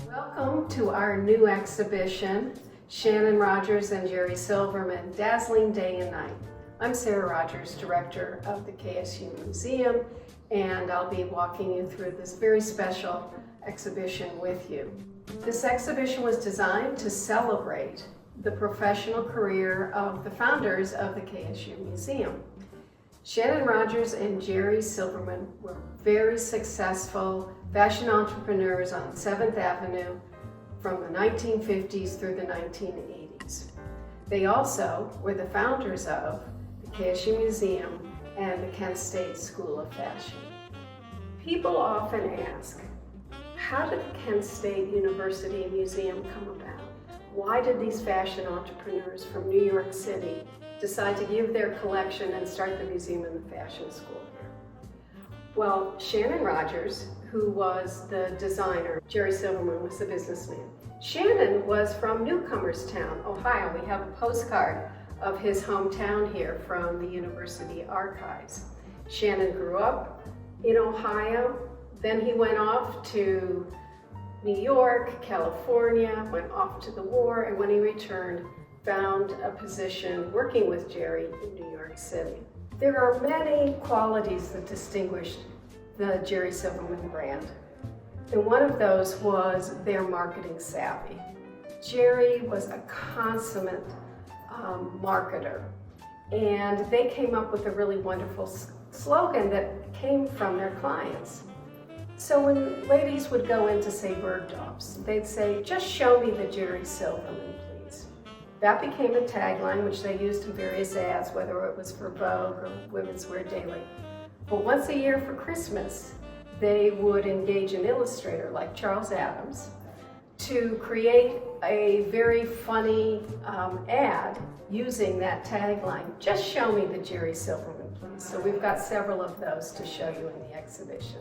Welcome to our new exhibition, Shannon Rodgers and Jerry Silverman, Dazzling Day and Night. I'm Sarah Rodgers, Director of the KSU Museum, and I'll be walking you through this very special exhibition with you. This exhibition was designed to celebrate the professional career of the founders of the KSU Museum. Shannon Rodgers and Jerry Silverman were very successful fashion entrepreneurs on 7th Avenue from the 1950s through the 1980s. They also were the founders of the KSU Museum and the Kent State School of Fashion. People often ask, how did the Kent State University Museum come about? Why did these fashion entrepreneurs from New York City decide to give their collection and start the museum and the fashion school here? Well, Shannon Rodgers, who was the designer, Jerry Silverman was the businessman. Shannon was from Newcomerstown, Ohio. We have a postcard of his hometown here from the University Archives. Shannon grew up in Ohio, then he went off to New York, California, went off to the war, and when he returned, found a position working with Jerry in New York City. There are many qualities that distinguished the Jerry Silverman brand, and one of those was their marketing savvy. Jerry was a consummate marketer, and they came up with a really wonderful slogan that came from their clients. So when ladies would go in to say Bergdorf's, they'd say, just show me the Jerry Silverman, please. That became a tagline which they used in various ads, whether it was for Vogue or Women's Wear Daily. But once a year for Christmas, they would engage an illustrator like Charles Adams to create a very funny ad using that tagline, just show me the Jerry Silverman, please. So we've got several of those to show you in the exhibition.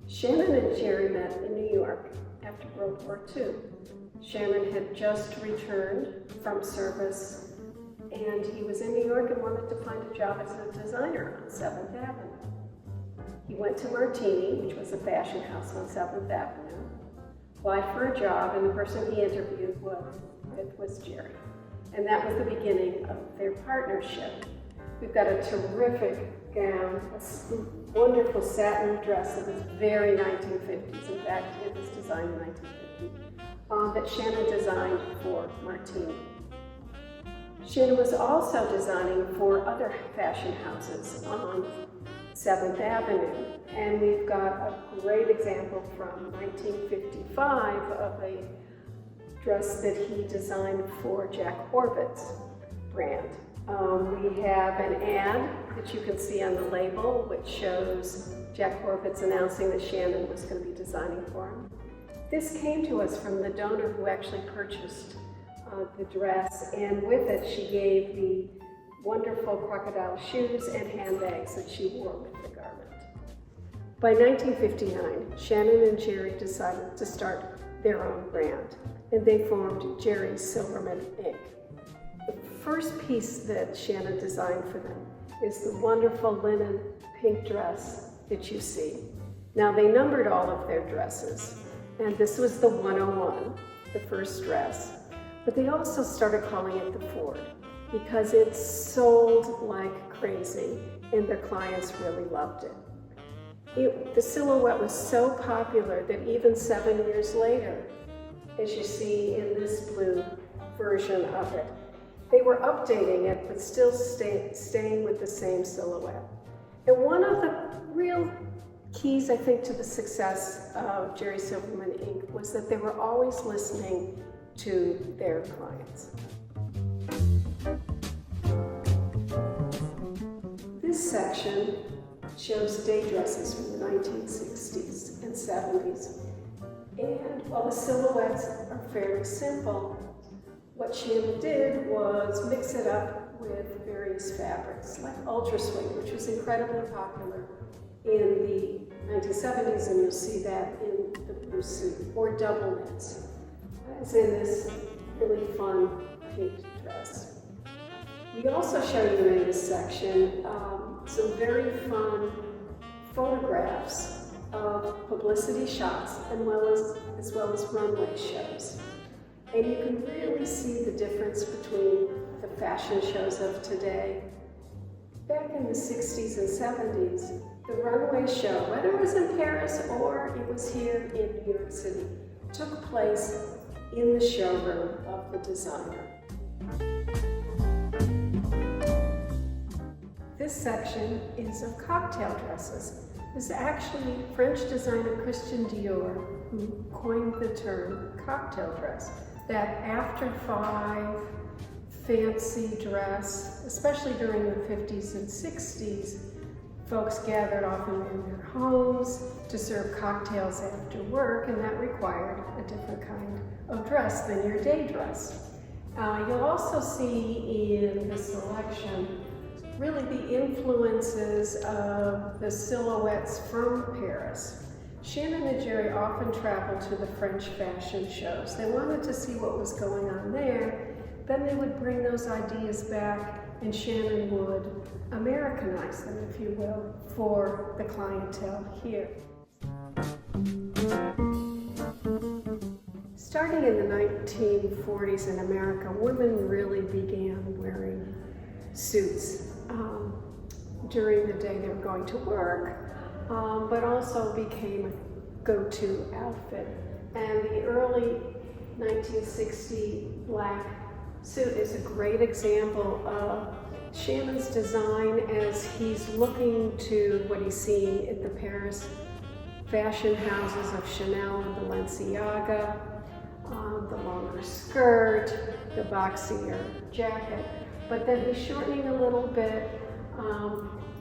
Shannon and Jerry met in New York after World War II. Shannon had just returned from service, and he was in New York and wanted to find a job as a designer on 7th Avenue. He went to Martini, which was a fashion house on 7th Avenue, applied for a job, and the person he interviewed was Jerry. And that was the beginning of their partnership. We've got a terrific gown, a wonderful satin dress that was very 1950s. In fact, it was designed in 1950, that Shannon designed for Martini. Shannon was also designing for other fashion houses on 7th Avenue, and we've got a great example from 1955 of a dress that he designed for Jack Horvitz brand. We have an ad that you can see on the label, which shows Jack Horvitz announcing that Shannon was going to be designing for him. This came to us from the donor who actually purchased the dress, and with it she gave the wonderful crocodile shoes and handbags that she wore with the garment. By 1959, Shannon and Jerry decided to start their own brand, and they formed Jerry Silverman, Inc. The first piece that Shannon designed for them is the wonderful linen pink dress that you see. Now, they numbered all of their dresses, and this was the 101, the first dress, but they also started calling it the Ford because it sold like crazy, and their clients really loved it. The silhouette was so popular that even 7 years later, as you see in this blue version of it, they were updating it, but still staying with the same silhouette. And one of the real keys, I think, to the success of Jerry Silverman Inc. was that they were always listening to their clients. This section shows day dresses from the 1960s and 70s. And while the silhouettes are fairly simple, what Shannon did was mix it up with various fabrics, like ultra suede, which was incredibly popular in the 1970s, and you'll see that in the blue suit, or double knits, as in this really fun pink dress. We also show you in this section some very fun photographs of publicity shots as well as runway shows. And you can really see the difference between the fashion shows of today. Back in the 60s and 70s, the runway show, whether it was in Paris or it was here in New York City, took place in the showroom of the designer. This section is of cocktail dresses. This is actually French designer Christian Dior who coined the term cocktail dress. That after 5 fancy dress, especially during the 50s and 60s, folks gathered often in their homes to serve cocktails after work, and that required a different kind of dress than your day dress. You'll also see in the selection really the influences of the silhouettes from Paris. Shannon and Jerry often traveled to the French fashion shows. They wanted to see what was going on there. Then they would bring those ideas back and Shannon would Americanize them, if you will, for the clientele here. Starting in the 1940s in America, women really began wearing suits during the day they were going to work, but also became a go-to outfit. And the early 1960 black suit is a great example of Shannon's design as he's looking to what he's seeing at the Paris fashion houses of Chanel and Balenciaga, the longer skirt, the boxier jacket, but then he's shortening a little bit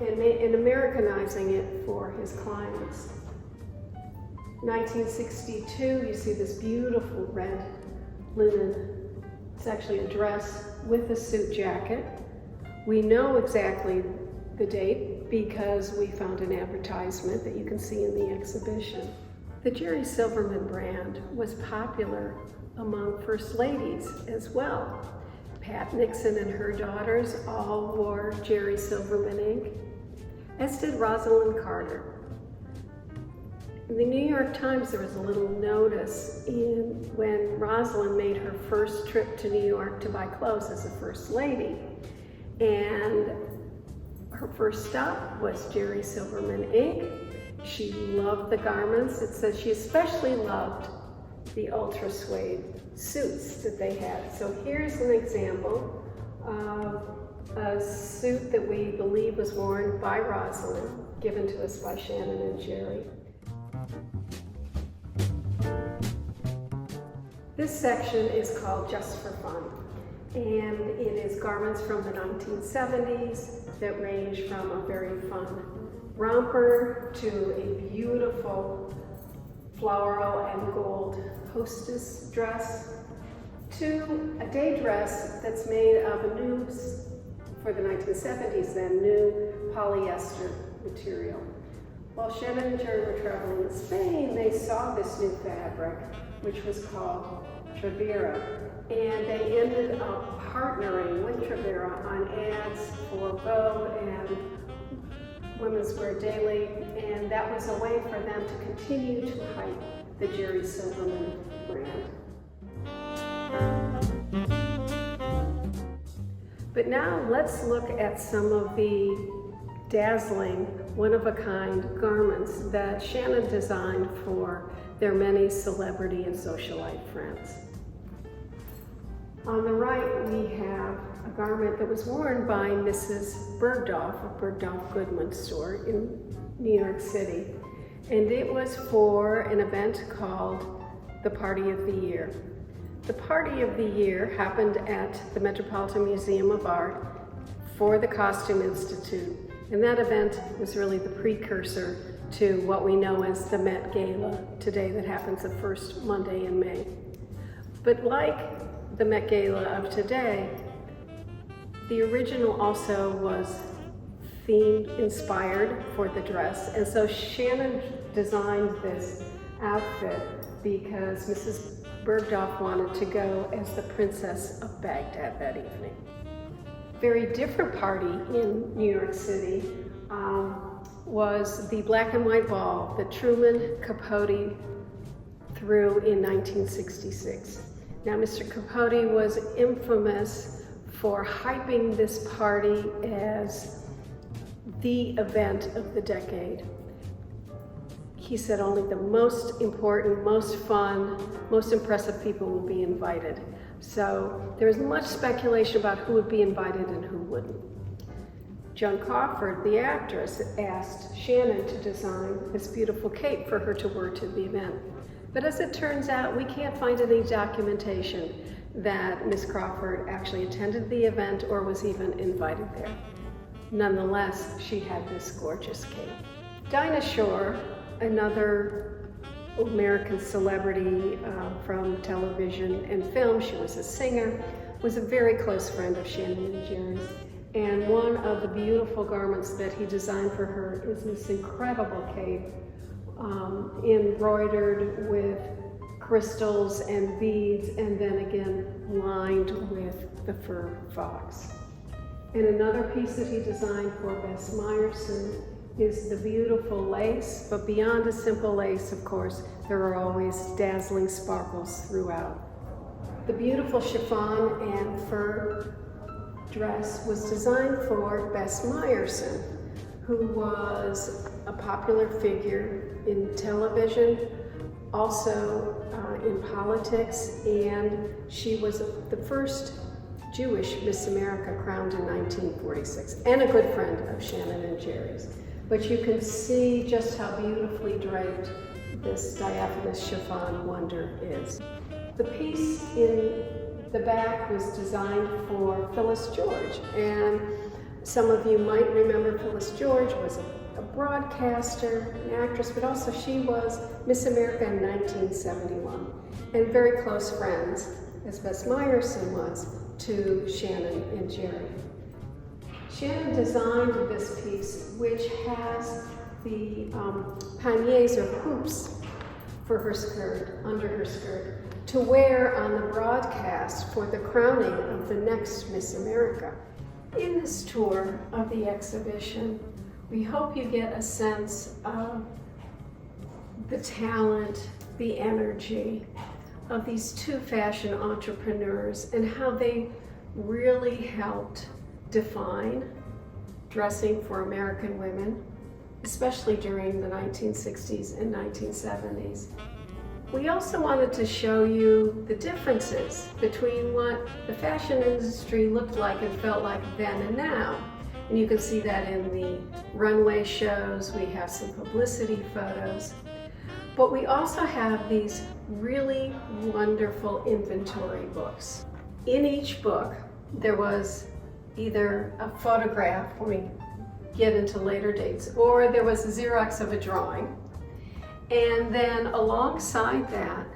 and Americanizing it for his clients. 1962, you see this beautiful red linen. It's actually a dress with a suit jacket. We know exactly the date because we found an advertisement that you can see in the exhibition. The Jerry Silverman brand was popular among first ladies as well. Pat Nixon and her daughters all wore Jerry Silverman ink, as did Rosalind Carter. In the New York Times, there was a little notice when Rosalind made her first trip to New York to buy clothes as a first lady. And her first stop was Jerry Silverman ink. She loved the garments. It says she especially loved the ultra suede suits that they had. So here's an example of a suit that we believe was worn by Rosalind, given to us by Shannon and Jerry. This section is called Just for Fun, and it is garments from the 1970s that range from a very fun romper to a beautiful floral and gold hostess dress to a day dress that's made of a new, for the 1970s then, new polyester material. While Shannon and Jerry were traveling in Spain, they saw this new fabric, which was called Travera, and they ended up partnering with Travera on ads for Vogue and Women's Wear Daily, and that was a way for them to continue to hype the Jerry Silverman brand. But now let's look at some of the dazzling, one-of-a-kind garments that Shannon designed for their many celebrity and socialite friends. On the right, we have a garment that was worn by Mrs. Bergdorf of Bergdorf Goodman store in New York City. And it was for an event called the Party of the Year. The Party of the Year happened at the Metropolitan Museum of Art for the Costume Institute. And that event was really the precursor to what we know as the Met Gala today, that happens the first Monday in May. But like the Met Gala of today, the original also was themed, inspired for the dress. And so Shannon designed this outfit because Mrs. Bergdorf wanted to go as the Princess of Baghdad that evening. very different party in New York City was the black and white ball that Truman Capote threw in 1966. Now, Mr. Capote was infamous for hyping this party as the event of the decade. He said only the most important, most fun, most impressive people will be invited. So there was much speculation about who would be invited and who wouldn't. Joan Crawford, the actress, asked Shannon to design this beautiful cape for her to wear to the event. But as it turns out, we can't find any documentation that Miss Crawford actually attended the event or was even invited there. Nonetheless, she had this gorgeous cape. Dinah Shore, another American celebrity from television and film, she was a singer, was a very close friend of Shannon and Jerry's. And one of the beautiful garments that he designed for her is this incredible cape, embroidered with crystals and beads, and then again lined with the fur fox. And another piece that he designed for Bess Meyerson is the beautiful lace, but beyond a simple lace, of course, there are always dazzling sparkles throughout. The beautiful chiffon and fur dress was designed for Bess Meyerson, who was a popular figure in television, also in politics, and she was the first Jewish Miss America crowned in 1946, and a good friend of Shannon and Jerry's. But you can see just how beautifully draped this diaphanous chiffon wonder is. The piece in the back was designed for Phyllis George, and some of you might remember Phyllis George was a broadcaster, an actress, but also she was Miss America in 1971, and very close friends, as Bess Meyerson was, to Shannon and Jerry. Shannon designed this piece, which has the paniers or hoops for her skirt, under her skirt, to wear on the broadcast for the crowning of the next Miss America. In this tour of the exhibition, we hope you get a sense of the talent, the energy of these two fashion entrepreneurs and how they really helped define dressing for American women, especially during the 1960s and 1970s. We also wanted to show you the differences between what the fashion industry looked like and felt like then and now. And you can see that in the runway shows. We have some publicity photos. But we also have these really wonderful inventory books. In each book, there was either a photograph, when we get into later dates, or there was a Xerox of a drawing. And then alongside that,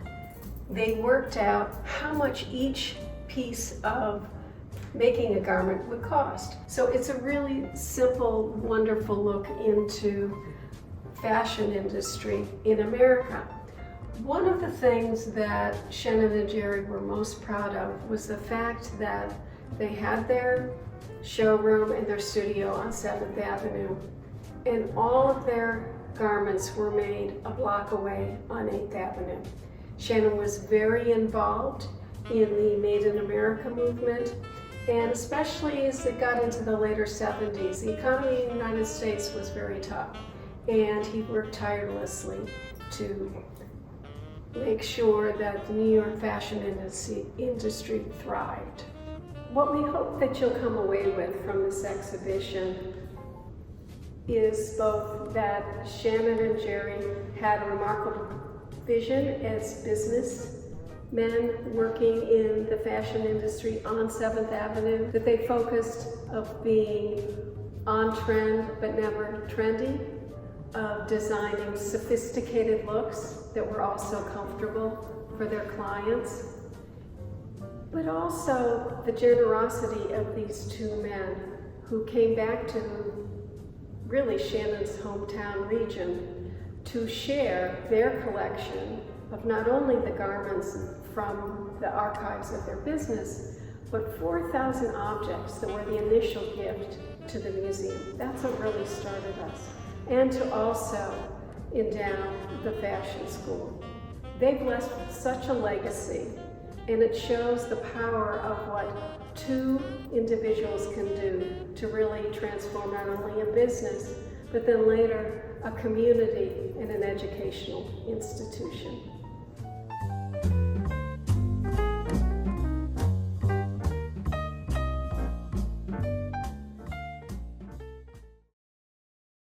they worked out how much each piece of making a garment would cost. So it's a really simple, wonderful look into fashion industry in America. One of the things that Shannon and Jerry were most proud of was the fact that they had their showroom and their studio on 7th Avenue, and all of their garments were made a block away on 8th Avenue. Shannon was very involved in the Made in America movement, and especially as it got into the later 70s, the economy in the United States was very tough, and he worked tirelessly to make sure that the New York fashion industry thrived. What we hope that you'll come away with from this exhibition is both that Shannon and Jerry had a remarkable vision as businessmen working in the fashion industry on 7th Avenue, that they focused of being on trend but never trendy, of designing sophisticated looks that were also comfortable for their clients, but also the generosity of these two men who came back to really Shannon's hometown region to share their collection of not only the garments from the archives of their business, but 4,000 objects that were the initial gift to the museum. That's what really started us. And to also endow the fashion school. They've left such a legacy, and it shows the power of what two individuals can do to really transform not only a business, but then later a community and an educational institution.